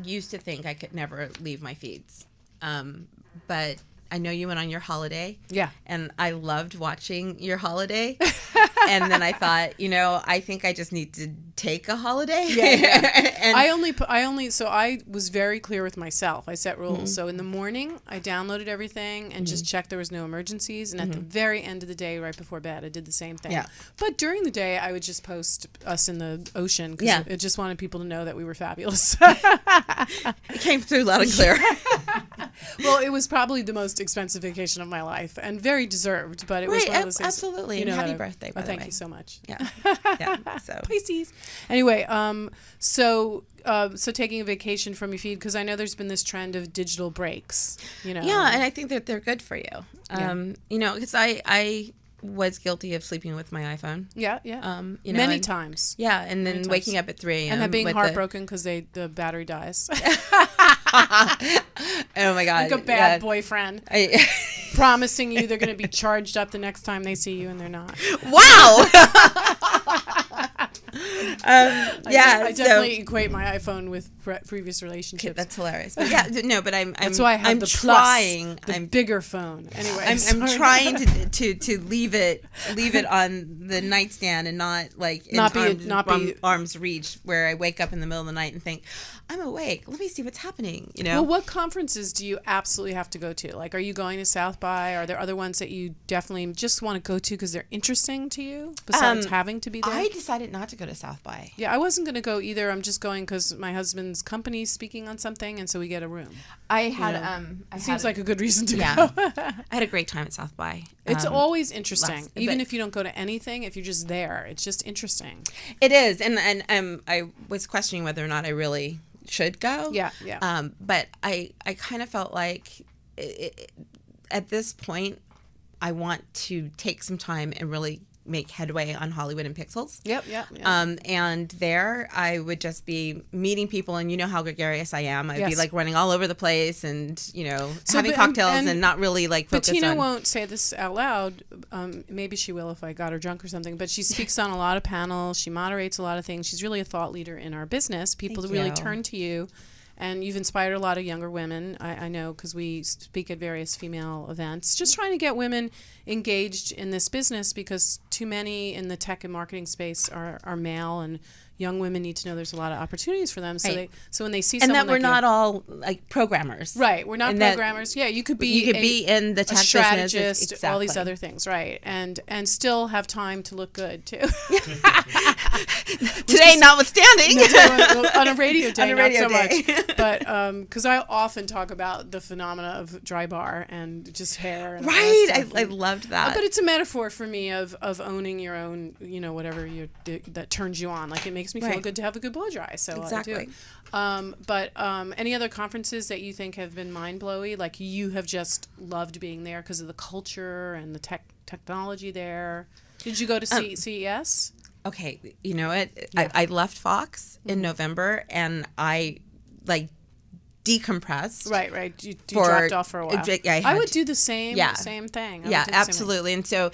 used to think I could never leave my feeds. But I know you went on your holiday. Yeah. And I loved watching your holiday. And then I thought, I think I just need to take a holiday. Yeah. And I was very clear with myself. I set rules. Mm-hmm. So in the morning, I downloaded everything and just checked there was no emergencies. And at the very end of the day, right before bed, I did the same thing. Yeah. But during the day, I would just post us in the ocean because I just wanted people to know that we were fabulous. It came through loud and clear. Well, it was probably the most expensive vacation of my life and very deserved, but it was one of those things. Absolutely. And happy birthday, by the way. Thank you so much. Yeah. So Pisces. Anyway, so taking a vacation from your feed, because I know there's been this trend of digital breaks, Yeah, and I think that they're good for you. Because I was guilty of sleeping with my iPhone. Yeah. Many times. Yeah, and then waking up at 3 a.m. and being heartbroken because the battery dies. Oh my God. Like a bad boyfriend. promising you they're going to be charged up the next time they see you, and they're not. Wow. I definitely equate my iPhone with previous relationships. That's hilarious. But yeah, no, but I'm that's why I have I'm the trying. Plus, the bigger phone. Anyway, I'm trying to leave it on the nightstand and not like arm's reach, where I wake up in the middle of the night and think, I'm awake. Let me see what's happening. Well, what conferences do you absolutely have to go to? Like, are you going to South by? Are there other ones that you definitely just want to go to because they're interesting to you, besides having to be there? I decided not to go to South by. Yeah, I wasn't going to go either. I'm just going because my husband's company's speaking on something, and so we get a room. I had seems like a good reason to go. I had a great time at South by. It's always interesting, even if you don't go to anything. If you're just there, it's just interesting. It is, and I was questioning whether or not I really should go. Yeah. But I kind of felt like at this point, I want to take some time and really make headway on Hollywood and Pixels. Yep. And there I would just be meeting people, and you know how gregarious I am. I'd be like running all over the place and, having cocktails and not really like focused Bettina on. won't say this out loud. Maybe she will if I got her drunk or something, but she speaks on a lot of panels. She moderates a lot of things. She's really a thought leader in our business. People really turn to you. And you've inspired a lot of younger women, I know, because we speak at various female events, just trying to get women engaged in this business, because too many in the tech and marketing space are male, and young women need to know there's a lot of opportunities for them. So so when they see someone, and that we're not all like programmers, right? We're not programmers. Yeah, you could be in the tech a strategist, business, exactly. All these other things, right? And still have time to look good too. Today, notwithstanding, on a radio day, not so much. But because I often talk about the phenomena of dry bar and just hair. And right, I loved that. But it's a metaphor for me of owning your own, whatever that turns you on. Like, it makes me feel good to have a good blow dry. So exactly. I do. But any other conferences that you think have been mind blowy? Like, you have just loved being there because of the culture and the technology there. Did you go to CES? Okay, you know what? Yeah. I left Fox in November, and I decompressed. Right. You dropped off for a while. I would do the same thing. Absolutely. And so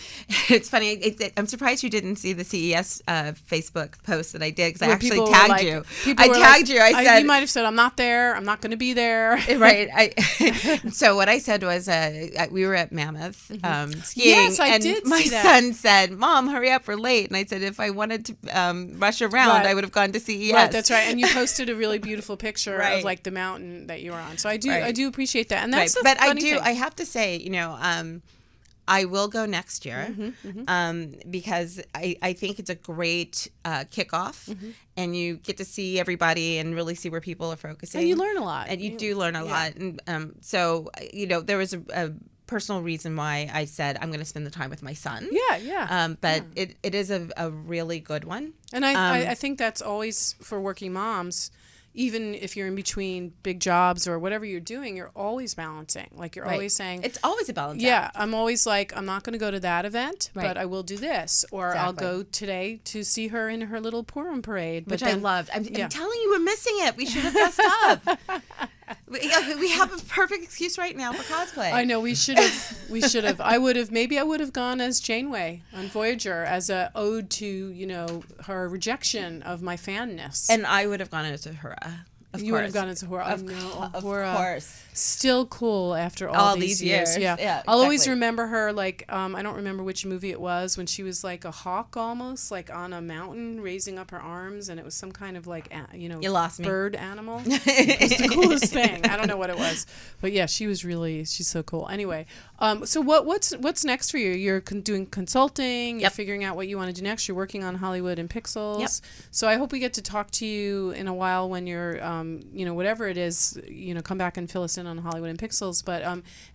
it's funny. I'm surprised you didn't see the CES Facebook post that I did, because I actually tagged you. I tagged you. I said, you might have said, I'm not there. I'm not going to be there. Right. So what I said was, we were at Mammoth skiing. Yes, I did see my that. son said, Mom, hurry up, we're late. And I said, if I wanted to rush around, I would have gone to CES. Right, that's right. And you posted a really beautiful picture of like the mountain that you were on. So I do appreciate that. And that's the funny thing. I have to say, I will go next year, because I think it's a great kickoff, and you get to see everybody and really see where people are focusing. And you learn a lot. And you do learn a lot. And so, there was a personal reason why I said I'm going to spend the time with my son. But it is a really good one. And I think that's always for working moms. Even if you're in between big jobs or whatever you're doing, you're always balancing. Like, you're always saying... It's always a balance. Yeah. I'm always like, I'm not going to go to that event, but I will do this. Or I'll go today to see her in her little Purim parade. Which I loved. I'm telling you, we're missing it. We should have dressed up. We have a perfect excuse right now for cosplay. I know, we should have. I would have gone as Janeway on Voyager as a ode to, her rejection of my fanness. And I would have gone as Uhura. You would have gone as Uhura. Of course. Still cool after all these years. Yeah. Exactly. I'll always remember her, like, I don't remember which movie it was, when she was like a hawk almost, like on a mountain raising up her arms, and it was some kind of like, you lost me. Bird animal. It was the coolest thing. I don't know what it was. But yeah, she's so cool. Anyway, so what's next for you? You're doing consulting, you're figuring out what you want to do next, you're working on Hollywood and Pixels. Yep. So I hope we get to talk to you in a while when you're, whatever it is, come back and fill us in on Hollywood and Pixels. But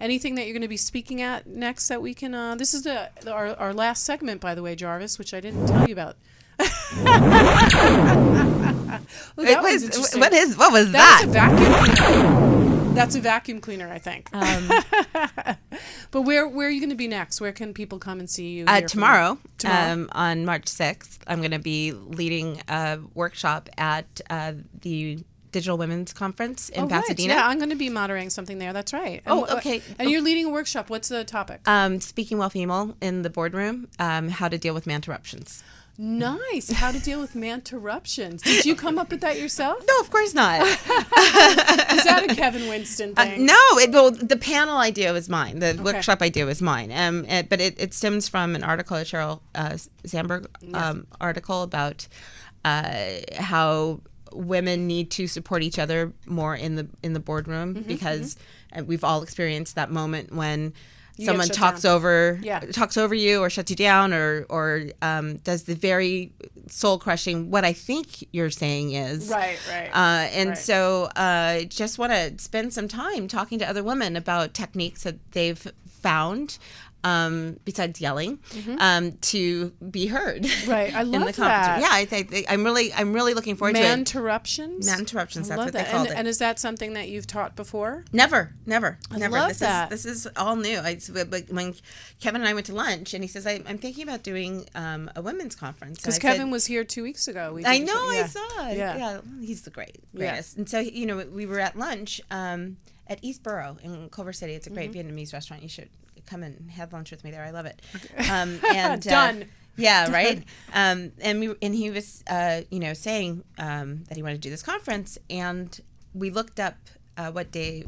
anything that you're going to be speaking at next that we can, this is our last segment, by the way, Jarvis, which I didn't tell you about. What was that? That's a vacuum cleaner. That's a vacuum cleaner, I think. But where are you going to be next? Where can people come and see you? Tomorrow. On March 6th, I'm going to be leading a workshop at the Digital Women's Conference in Right. Pasadena. Yeah, I'm going to be moderating something there. That's right. Oh, And, okay. And you're leading a workshop. What's the topic? Speaking Well Female in the boardroom, how to deal with man-interruptions. Nice. How to deal with man-interruptions. Did you come up with that yourself? No, of course not. Is that a Kevin Winston thing? No, the panel idea was mine. The workshop idea was mine. But it stems from an article, a Sheryl Sandberg article about how women need to support each other more in the boardroom because we've all experienced that moment when someone talks over you or shuts you down or does the very soul crushing what I think you're saying is right. So just want to spend some time talking to other women about techniques that they've found besides yelling to be heard. Right, I love that. Yeah, I'm really looking forward to it. Man-interruptions? Man-interruptions, that's love what they called it. And is that something that you've taught before? Never. I love that. This is all new. When Kevin and I went to lunch, and he says, "I'm thinking about doing a women's conference." Because Kevin was here 2 weeks ago. I know, I saw it. Yeah, he's the greatest. Yeah. And so we were at lunch at East Borough in Culver City. It's a great Vietnamese restaurant. You should come and have lunch with me there. I love it. And Done. Yeah, right. And he was saying that he wanted to do this conference, and we looked up what day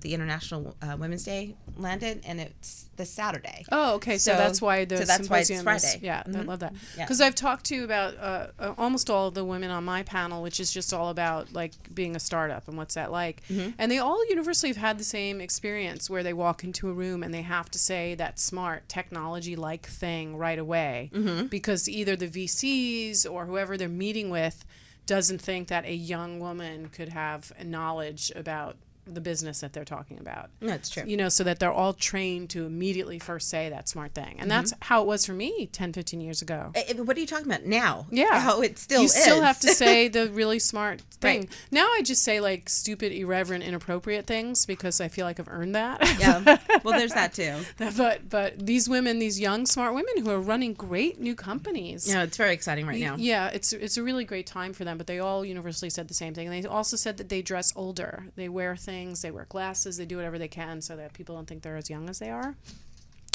the International Women's Day landed, and it's this Saturday. Oh, okay. So that's why the symposium it's is, Friday. I love that. Yeah. Because I've talked to about almost all of the women on my panel, which is just all about like being a startup and what's that like. And they all universally have had the same experience where they walk into a room and they have to say that smart technology-like thing right away because either the VCs or whoever they're meeting with doesn't think that a young woman could have knowledge about the business that they're talking about. That's true. So that they're all trained to immediately first say that smart thing. And that's how it was for me 10, 15 years ago. What are you talking about now? Yeah. How it still is. You still have to say the really smart thing. Right. Now I just say like stupid, irreverent, inappropriate things because I feel like I've earned that. Yeah. Well, there's that too. But these women, these young, smart women who are running great new companies. Yeah, it's very exciting right now. Yeah, it's a really great time for them, but they all universally said the same thing. And they also said that they dress older. They wear things, they wear glasses, they do whatever they can so that people don't think they're as young as they are.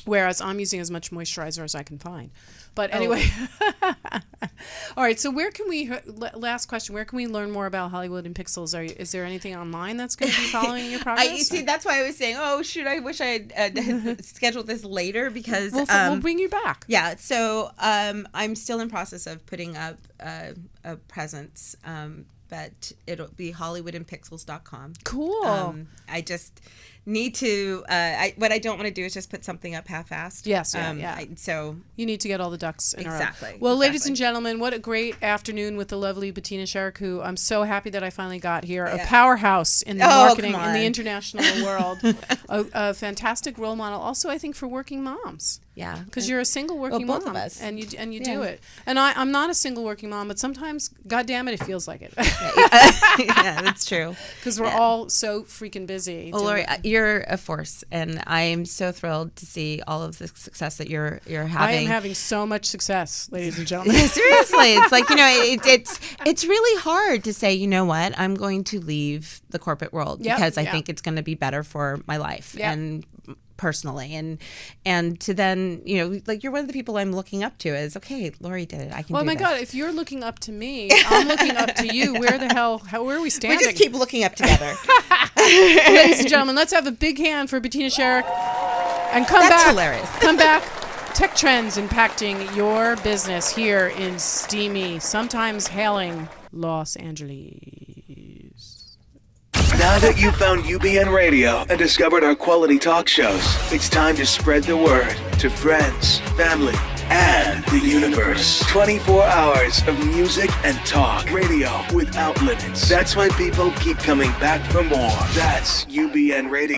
Whereas I'm using as much moisturizer as I can find. But anyway. All right, so where can we, last question, where can we learn more about Hollywood in Pixels? Is there anything online that's going to be following your progress? That's why I was saying, I wish I had scheduled this later because... We'll bring you back. Yeah, so I'm still in process of putting up a presence, but it'll be hollywoodinpixels.com. Cool. I just need to what I don't want to do is just put something up half-assed. Yes, so you need to get all the ducks in a row. Exactly. Well, ladies and gentlemen, what a great afternoon with the lovely Bettina Sherick, who I'm so happy that I finally got here. A powerhouse in the marketing in the international world. A fantastic role model. Also, I think for working moms. Yeah, because you're a single working mom, both of us, and you do it. And I'm not a single working mom, but sometimes, goddamn it feels like it. Yeah, that's true. Because we're all so freaking busy. Well, Lori, you're a force, and I am so thrilled to see all of the success that you're having. I am having so much success, ladies and gentlemen. Seriously, it's like it's really hard to say, you know what, I'm going to leave the corporate world because I think it's going to be better for my life and personally, and to then like you're one of the people I'm looking up to is okay, Lori did it, I can do this. God, if you're looking up to me, I'm looking up to you. Where are we standing? We just keep looking up together. Ladies and gentlemen, let's have a big hand for Bettina Sherick and That's hilarious. Come back. Tech trends impacting your business here in steamy, sometimes hailing Los Angeles. Now that you've found UBN Radio and discovered our quality talk shows, it's time to spread the word to friends, family, and the universe. 24 hours of music and talk. Radio without limits. That's why people keep coming back for more. That's UBN Radio.